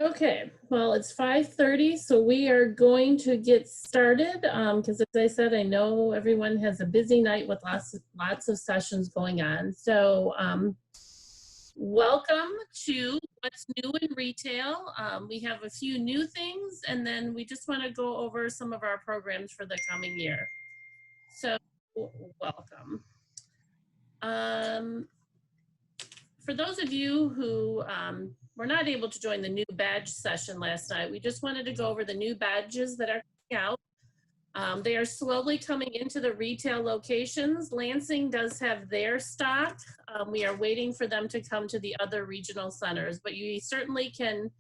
Okay, well, it's 5:30, so we are going to get started because, as I said, I know everyone has a busy night with lots of sessions going on. So welcome to What's New in Retail. We have a few new things, and then we just want to go over some of our programs for the coming year. So welcome. For those of you who were not able to join the new badge session last night, we just wanted to go over the new badges that are coming out. They are slowly coming into the retail locations. Lansing does have their stock. We are waiting for them to come to the other regional centers, but you certainly can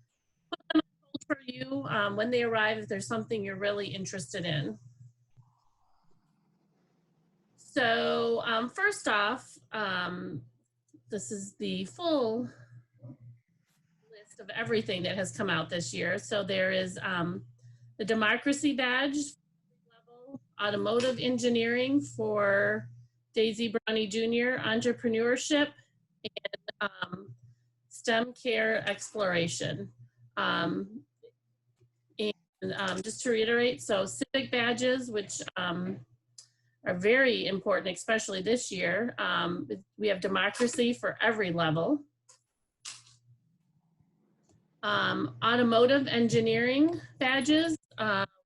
put them on hold for you when they arrive if there's something you're really interested in. So first off, this is the full list of everything that has come out this year. So there is the Democracy Badge, level Automotive Engineering for Daisy Brownie Jr., Entrepreneurship, and STEM Care Exploration. And just to reiterate, so civic badges, which are very important, especially this year. We have democracy for every level. Automotive engineering badges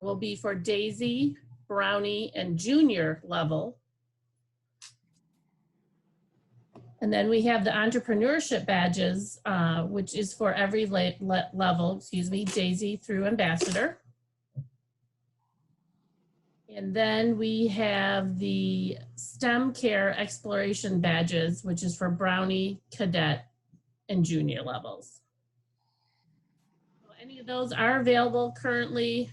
will be for Daisy, Brownie, and Junior level. And then we have the entrepreneurship badges, which is for every level, Daisy through Ambassador. And then we have the STEM Care Exploration badges, which is for Brownie, Cadet, and Junior levels. So any of those are available currently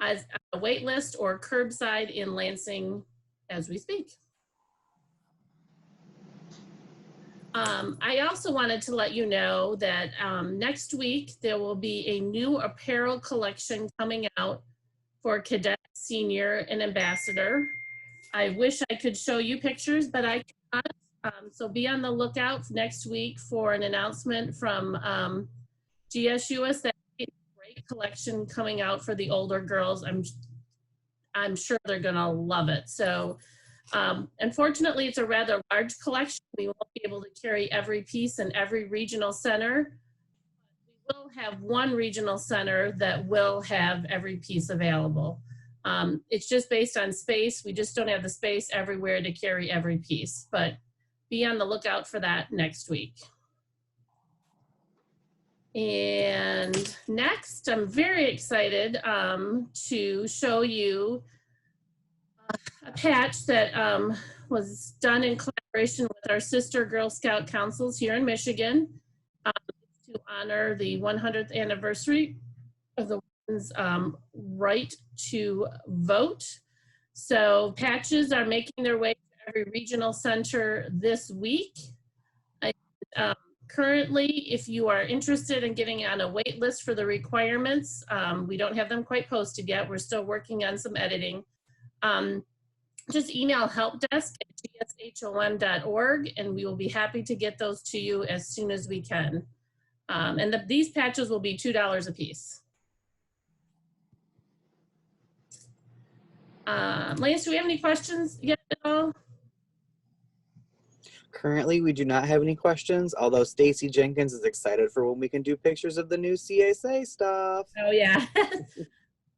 as a wait list or curbside in Lansing as we speak. I also wanted to let you know that next week there will be a new apparel collection coming out for Cadet, Senior, and Ambassador. I wish I could show you pictures, but I cannot. So be on the lookout next week for an announcement from GSUSA. Great collection coming out for the older girls. I'm sure they're gonna love it. So unfortunately, it's a rather large collection. We won't be able to carry every piece in every regional center. We'll have one regional center that will have every piece available. It's just based on space. We just don't have the space everywhere to carry every piece, but be on the lookout for that next week. And next, I'm very excited to show you a patch that was done in collaboration with our sister Girl Scout councils here in Michigan. To honor the 100th anniversary of the women's right to vote. So patches are making their way to every regional center this week. Currently, if you are interested in getting on a wait list for the requirements, we don't have them quite posted yet. We're still working on some editing. Just email helpdesk@gshom.org and we will be happy to get those to you as soon as we can. And these patches will be $2 a piece. Lance, do we have any questions yet at all? Currently, we do not have any questions, although Stacy Jenkins is excited for when we can do pictures of the new CSA stuff. Oh, yeah.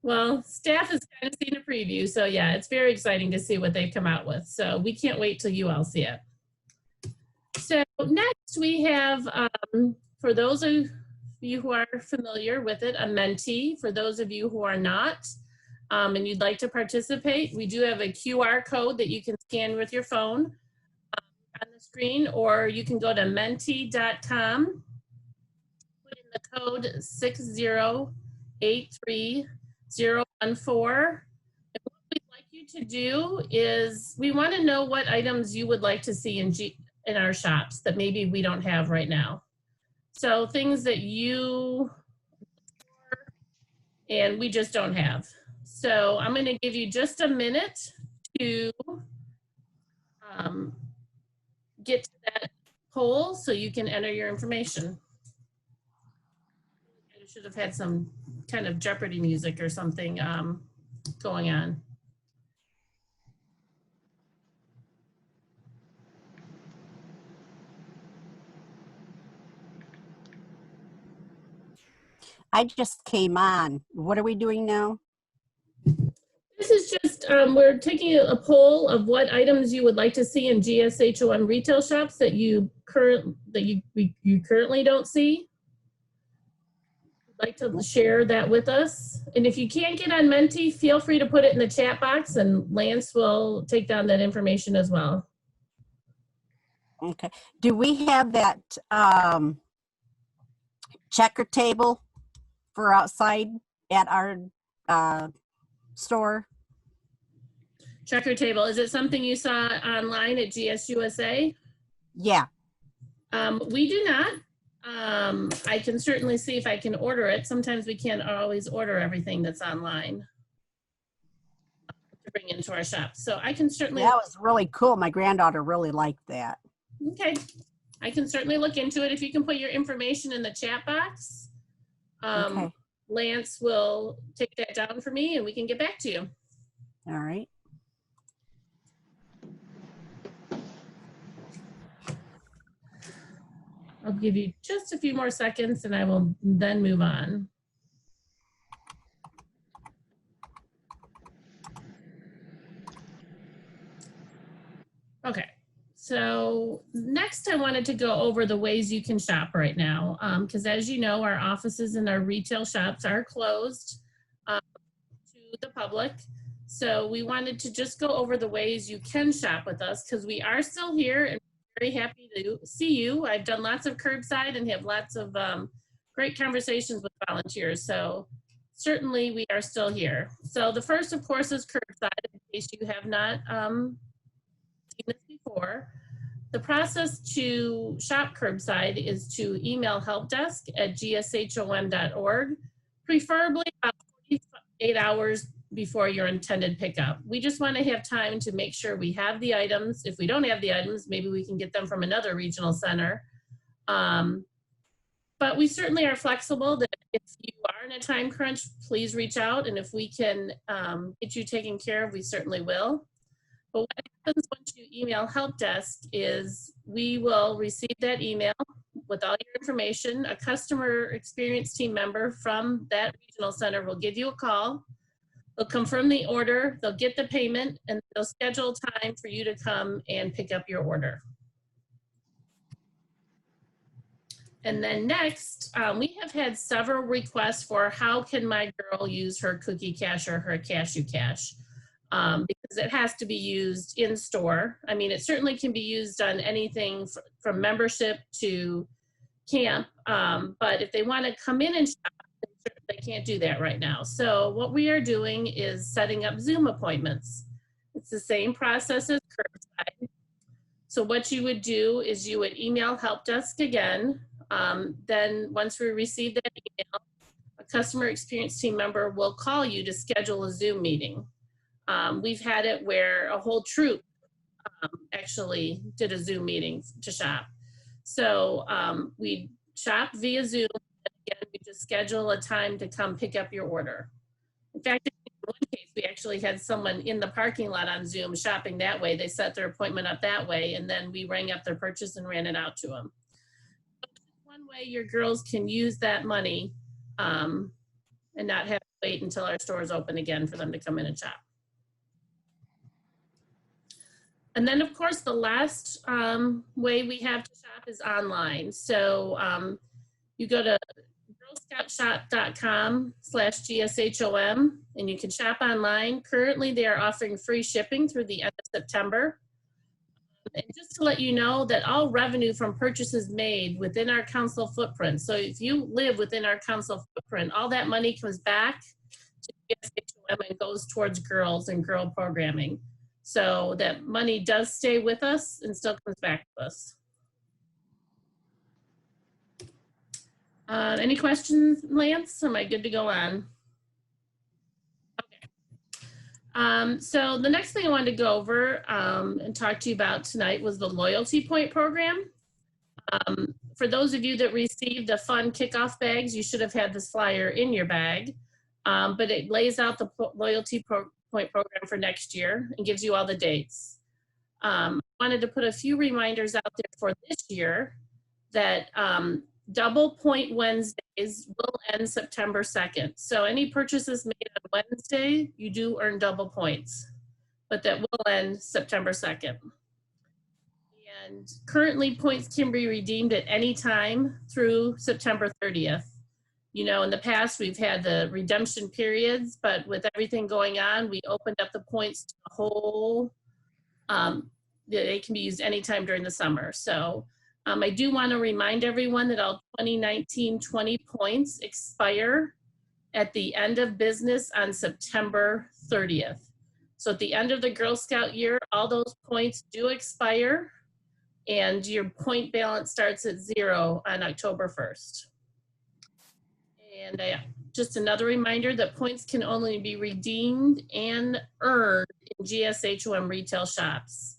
Well, staff has kind of seen a preview, so yeah, it's very exciting to see what they've come out with. So we can't wait till you all see it. So next we have, for those of you who are familiar with it, a mentee. For those of you who are not, and you'd like to participate, we do have a QR code that you can scan with your phone on the screen, or you can go to mentee.com, put in the code 6083014. And what we'd like you to do is, we want to know what items you would like to see in our shops that maybe we don't have right now. So things that you and we just don't have. So I'm going to give you just a minute to get to that poll so you can enter your information. should have had some kind of Jeopardy music or something going on. I just came on. What are we doing now? This is just, we're taking a poll of what items you would like to see in GSHOM retail shops that you currently don't see. Like to share that with us. And if you can't get on Menti, feel free to put it in the chat box and Lance will take down that information as well. Okay. Do we have that checker table for outside at our store? Checker table, is it something you saw online at GSUSA? Yeah. We do not. I can certainly see if I can order it. Sometimes we can't always order everything that's online to bring into our shop. So I can certainly. That was really cool. My granddaughter really liked that. Okay. I can certainly look into it. If you can put your information in the chat box, Okay. Lance will take that down for me and we can get back to you. All right. I'll give you just a few more seconds and I will then move on. Okay, so next I wanted to go over the ways you can shop right now. Because as you know, our offices and our retail shops are closed to the public. So we wanted to just go over the ways you can shop with us because we are still here and very happy to see you. I've done lots of curbside and have lots of great conversations with volunteers. So certainly we are still here. So the first, of course, is curbside in case you have not seen this before. The process to shop curbside is to email helpdesk@gshom.org, preferably about 48 hours before your intended pickup. We just want to have time to make sure we have the items. If we don't have the items, maybe we can get them from another regional center. But we certainly are flexible that if you are in a time crunch, please reach out. And if we can get you taken care of, we certainly will. But what happens once you email help desk is we will receive that email with all your information. A customer experience team member from that regional center will give you a call. They'll confirm the order, they'll get the payment, and they'll schedule time for you to come and pick up your order. And then next, we have had several requests for how can my girl use her cookie cash or her cashew cash, because it has to be used in store. I mean, it certainly can be used on anything from membership to camp, but if they want to come in and shop, they can't do that right now. So what we are doing is setting up Zoom appointments. It's the same process as curbside. So what you would do is you would email help desk again. Then once we receive that email, a customer experience team member will call you to schedule a Zoom meeting. We've had it where a whole troop actually did a Zoom meeting to shop. So we shop via Zoom. Again, we just schedule a time to come pick up your order. In fact, in one case, we actually had someone in the parking lot on Zoom shopping that way. They set their appointment up that way, and then we rang up their purchase and ran it out to them. One way your girls can use that money and not have to wait until our stores open again for them to come in and shop. And then, of course, the last way we have to shop is online. So you go to girlscoutshop.com/GSHOM and you can shop online. Currently, they are offering free shipping through the end of September. And just to let you know that all revenue from purchases made within our council footprint, so if you live within our council footprint, all that money comes back to GSHOM and goes towards girls and girl programming. So that money does stay with us and still comes back to us. Any questions, Lance? Am I good to go on? Okay. So the next thing I wanted to go over and talk to you about tonight was the loyalty point program. For those of you that received the fun kickoff bags, you should have had this flyer in your bag, but it lays out the loyalty point program for next year and gives you all the dates. I wanted to put a few reminders out there for this year that double point Wednesdays will end September 2nd. So any purchases made on Wednesday, you do earn double points, but that will end September 2nd. And currently points can be redeemed at any time through September 30th. You know, in the past we've had the redemption periods, but with everything going on, we opened up the points to the whole, they can be used anytime during the summer. So I do want to remind everyone that all 2019-20 points expire at the end of business on September 30th. So at the end of the Girl Scout year, all those points do expire, and your point balance starts at 0 on October 1st. And just another reminder that points can only be redeemed and earned in GSHOM retail shops.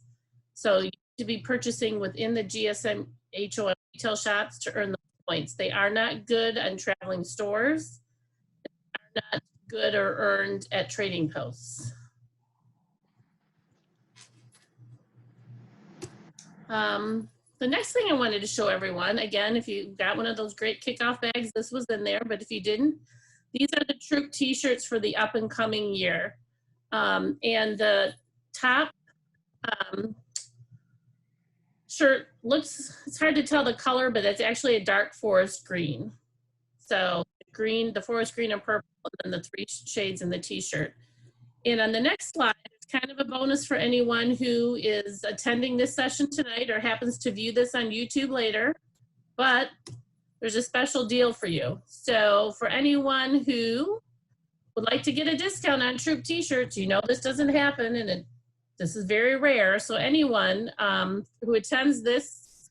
So you need to be purchasing within the GSHOM retail shops to earn the points. They are not good on traveling stores. They are not good or earned at trading posts. The next thing I wanted to show everyone, again, if you got one of those great kickoff bags, this was in there, but if you didn't, these are the Troop t-shirts for the up and coming year. And the top shirt looks, it's hard to tell the color, but it's actually a dark forest green. So green, the forest green and purple, and then the 3 shades in the t-shirt. And on the next slide, it's kind of a bonus for anyone who is attending this session tonight or happens to view this on YouTube later, but there's a special deal for you. So for anyone who would like to get a discount on Troop t-shirts, you know this doesn't happen, and this is very rare. So anyone who attends this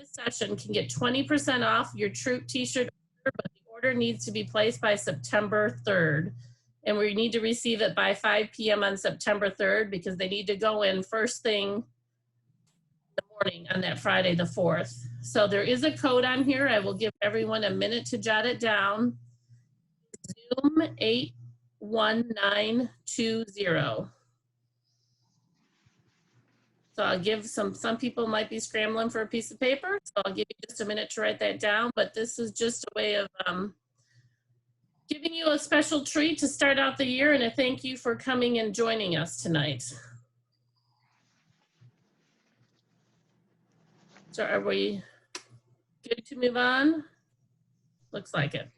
session can get 20% off your Troop t-shirt order, but the order needs to be placed by September 3rd. And we need to receive it by 5 p.m. on September 3rd because they need to go in first thing in the morning on that Friday the 4th. So there is a code on here. I will give everyone a minute to jot it down. Zoom 81920. So I'll give some people might be scrambling for a piece of paper. So I'll give you just a minute to write that down, but this is just a way of giving you a special treat to start out the year, and a thank you for coming and joining us tonight. So are we good to move on? Looks like it.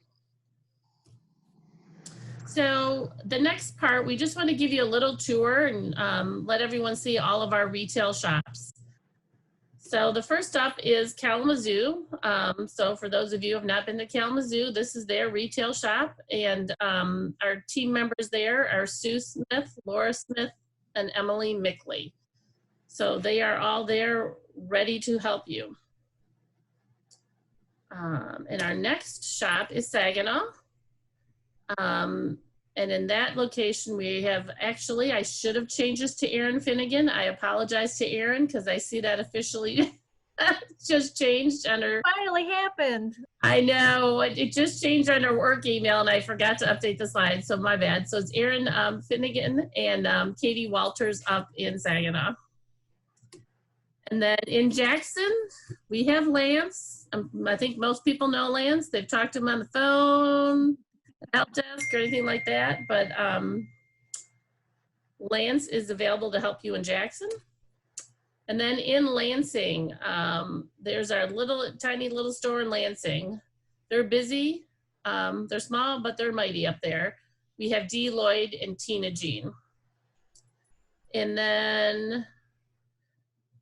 So the next part, we just want to give you a little tour and let everyone see all of our retail shops. So the first up is Kalamazoo. So for those of you who have not been to Kalamazoo, this is their retail shop. And our team members there are Sue Smith, Laura Smith, and Emily Mickley. So they are all there ready to help you. And our next shop is Saginaw. And in that location, we have actually, I should have changed this to Erin Finnegan. I apologize to Erin because I see that officially just changed under. Finally happened. I know, it just changed on our work email and I forgot to update the slide, so my bad. So it's Erin Finnegan and Katie Walters up in Saginaw. And then in Jackson, we have Lance. I think most people know Lance. They've talked to him on the phone, help desk or anything like that, but Lance is available to help you in Jackson. And then in Lansing, there's our tiny little store in Lansing. They're busy, they're small, but they're mighty up there. We have Dee Lloyd and Tina Jean. And then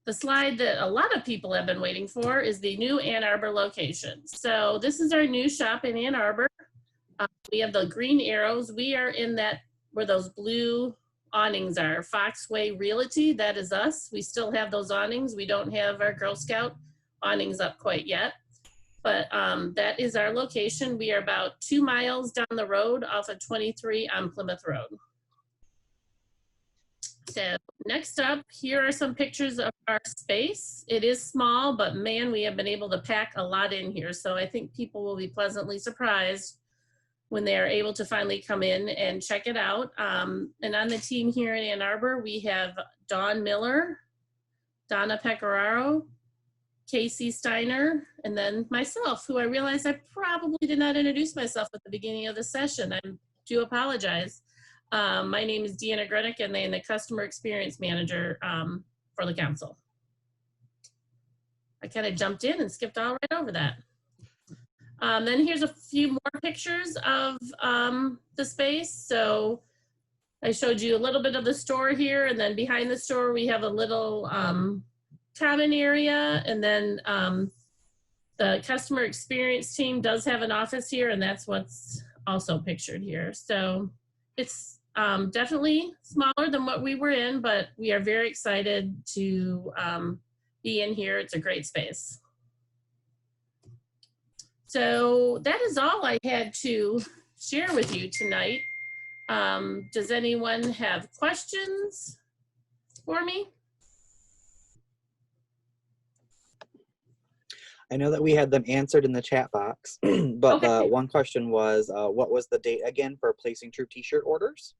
the slide that a lot of people have been waiting for is the new Ann Arbor location. So this is our new shop in Ann Arbor. We have the green arrows. We are in that where those blue awnings are. Foxway Realty, that is us. We still have those awnings. We don't have our Girl Scout awnings up quite yet, but that is our location. We are about 2 miles down the road off of 23 on Plymouth Road. So next up, here are some pictures of our space. It is small, but man, we have been able to pack a lot in here. So I think people will be pleasantly surprised when they are able to finally come in and check it out. And on the team here in Ann Arbor, we have Dawn Miller, Donna Pecoraro, Casey Steiner, and then myself, who I realized I probably did not introduce myself at the beginning of the session. I do apologize. My name is Deanna Grenick, and I'm the Customer Experience Manager for the council. I kind of jumped in and skipped all right over that. Then here's a few more pictures of the space. So I showed you a little bit of the store here, and then behind the store we have a little common area, and then the customer experience team does have an office here, and that's what's also pictured here. So it's definitely smaller than what we were in, but we are very excited to be in here. It's a great space. So that is all I had to share with you tonight. Does anyone have questions for me? I know that we had them answered in the chat box, but Okay. the one question was, what was the date again for placing Troop t-shirt orders?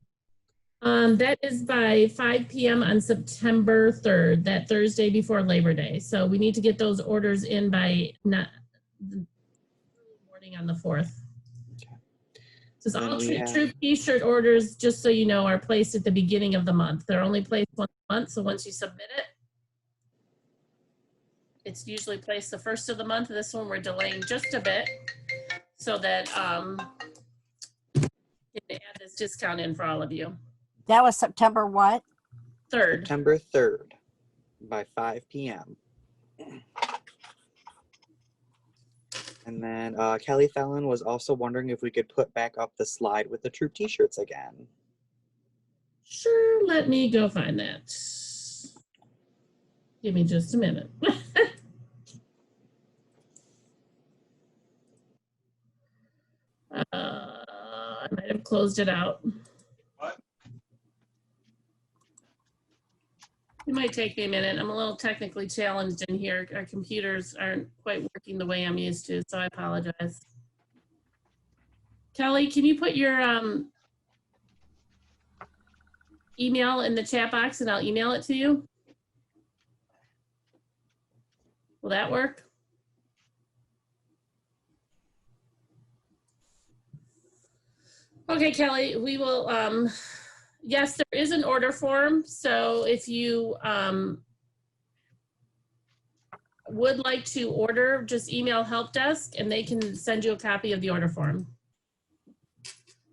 That is by 5 p.m. on September 3rd, that Thursday before Labor Day. So we need to get those orders in by not the morning on the 4th. This is all Troop t-shirt orders, just so you know, are placed at the beginning of the month. They're only placed once a month, so once you submit it, it's usually placed the first of the month. This one we're delaying just a bit so that you can add this discount in for all of you. That was September what? 3rd. September 3rd by 5 p.m. And then Kelly Fallon was also wondering if we could put back up the slide with the Troop t-shirts again. Sure, let me go find that. Give me just a minute. I might have closed it out. What? It might take me a minute. I'm a little technically challenged in here. Our computers aren't quite working the way I'm used to, so I apologize. Kelly, can you put your email in the chat box and I'll email it to you? Will that work? Okay, Kelly, we will, yes, there is an order form. So if you would like to order, just email help desk and they can send you a copy of the order form.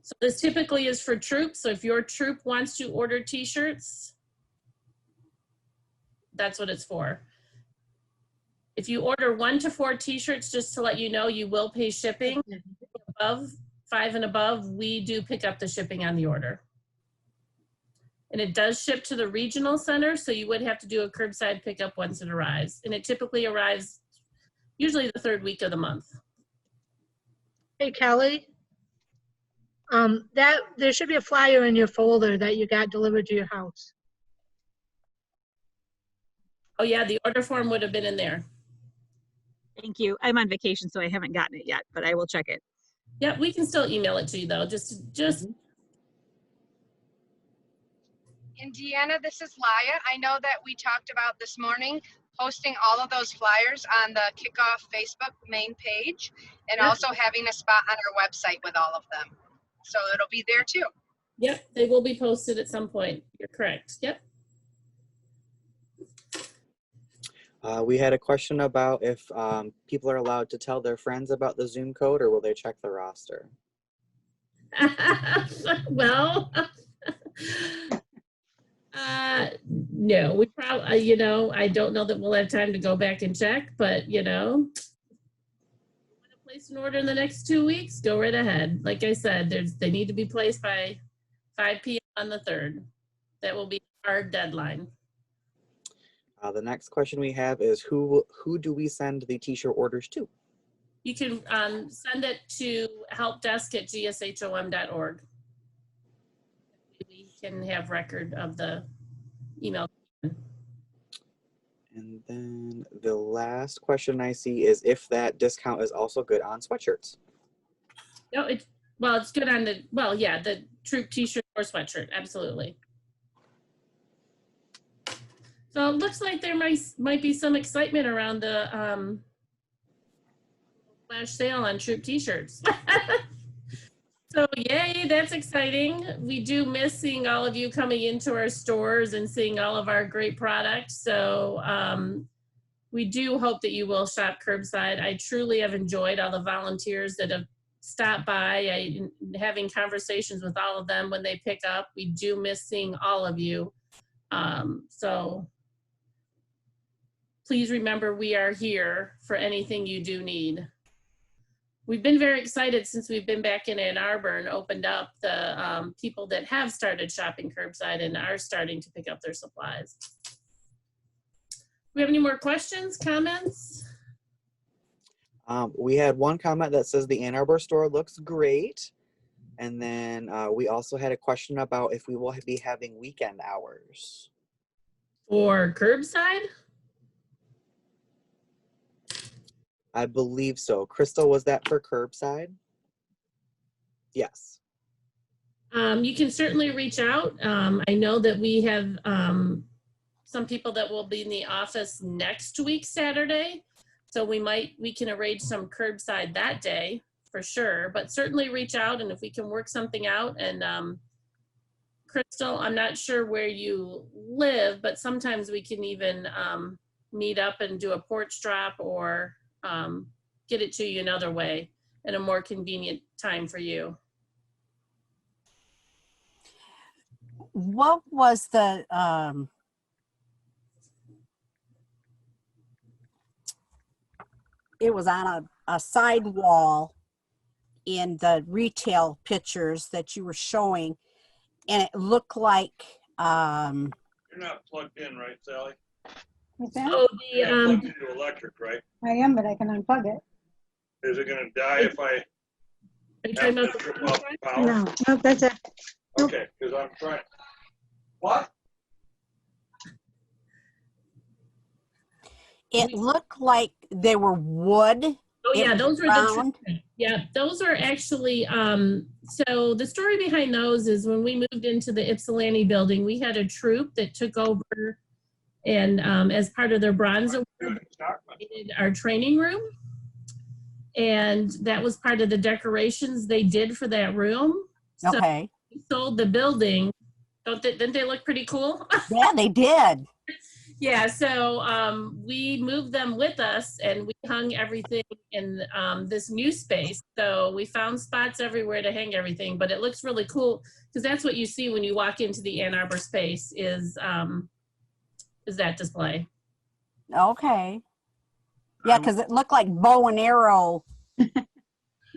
So this typically is for troops. So if your troop wants to order t-shirts, that's what it's for. If you order 1 to 4 t-shirts, just to let you know, you will pay shipping. Above 5 and above, we do pick up the shipping on the order. And it does ship to the regional center, so you would have to do a curbside pickup once it arrives. And it typically arrives usually the 3rd week of the month. Hey, Kelly. There should be a flyer in your folder that you got delivered to your house. Oh yeah, the order form would have been in there. Thank you. I'm on vacation, so I haven't gotten it yet, but I will check it. Yeah, we can still email it to you though. Just. And Deanna, this is Laya. I know that we talked about this morning posting all of those flyers on the Kickoff Facebook main page and Yep. also having a spot on our website with all of them. So it'll be there too. Yep, they will be posted at some point. You're correct. Yep. We had a question about if people are allowed to tell their friends about the Zoom code, or will they check the roster? Well, no, we probably, you know, I don't know that we'll have time to go back and check, but you know, if you want to place an order in the next 2 weeks, go right ahead. Like I said, they need to be placed by 5 p.m. on the 3rd. That will be our deadline. The next question we have is who do we send the t-shirt orders to? You can send it to helpdesk@gshom.org. We can have record of the email. And then the last question I see is if that discount is also good on sweatshirts. No, it's good on the troop t-shirt or sweatshirt, absolutely. So it looks like there might be some excitement around the flash sale on troop t-shirts. So yay, that's exciting. We do miss seeing all of you coming into our stores and seeing all of our great products. So we do hope that you will shop curbside. I truly have enjoyed all the volunteers that have stopped by, having conversations with all of them when they pick up. We do miss seeing all of you. So please remember we are here for anything you do need. We've been very excited since we've been back in Ann Arbor and opened up the people that have started shopping curbside and are starting to pick up their supplies. Do we have any more questions, comments? We had one comment that says the Ann Arbor store looks great. And then we also had a question about if we will be having weekend hours. For curbside? I believe so. Crystal, was that for curbside? Yes. You can certainly reach out. I know that we have some people that will be in the office next week, Saturday. So we can arrange some curbside that day for sure, but certainly reach out, and if we can work something out. And Crystal, I'm not sure where you live, but sometimes we can even meet up and do a porch drop or get it to you another way at a more convenient time for you. What was the, it was on a side wall in the retail pictures that you were showing, and it looked like, You're not plugged in, right, Sally? What's that? So You're not plugged into electric, right? I am, but I can unplug it. Is it gonna die if I are you have talking to about trip the off the power? No, no, that's it. Okay, because I'm trying. What? it looked like they were wood. Oh It yeah, was those were round. those are actually, so the story behind those is when we moved into the Ypsilanti building, we had a troop that took over and as part of their bronze award, they did our training room. And that was part of the decorations they did for that room. So Okay. we sold the building. Didn't they look pretty cool? Yeah, they did. Yeah, so we moved them with us and we hung everything in this new space. So we found spots everywhere to hang everything, but it looks really cool because that's what you see when you walk into the Ann Arbor space is that display. Okay. Yeah, because it looked like bow and arrow.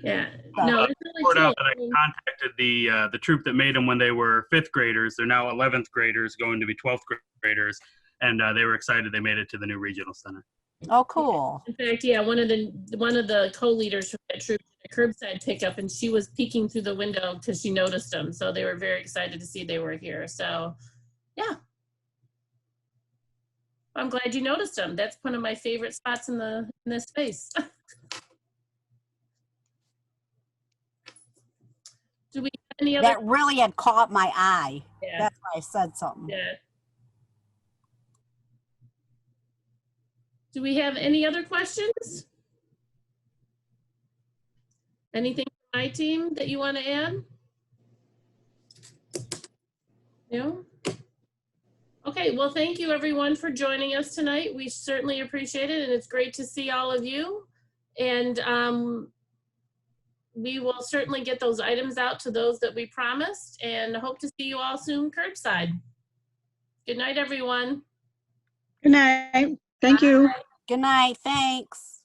Yeah, no, it's really Report cool. out that I contacted the troop that made them when they were 5th graders. They're now 11th graders, going to be 12th graders, and they were excited they made it to the new regional center. Oh, cool. In fact, yeah, one of the co-leaders from that troop did a curbside pickup, and she was peeking through the window because she noticed them. So they were very excited to see they were here. So, yeah, I'm glad you noticed them. That's one of my favorite spots in this space. Do we have any other? That really had caught my eye. Yeah. That's why I said something. Yeah. Do we have any other questions? Anything from my team that you want to add? No? Okay, well, thank you everyone for joining us tonight. We certainly appreciate it, and it's great to see all of you. And we will certainly get those items out to those that we promised, and hope to see you all soon curbside. Good night, everyone. Good night. Thank you. Good night. Thanks.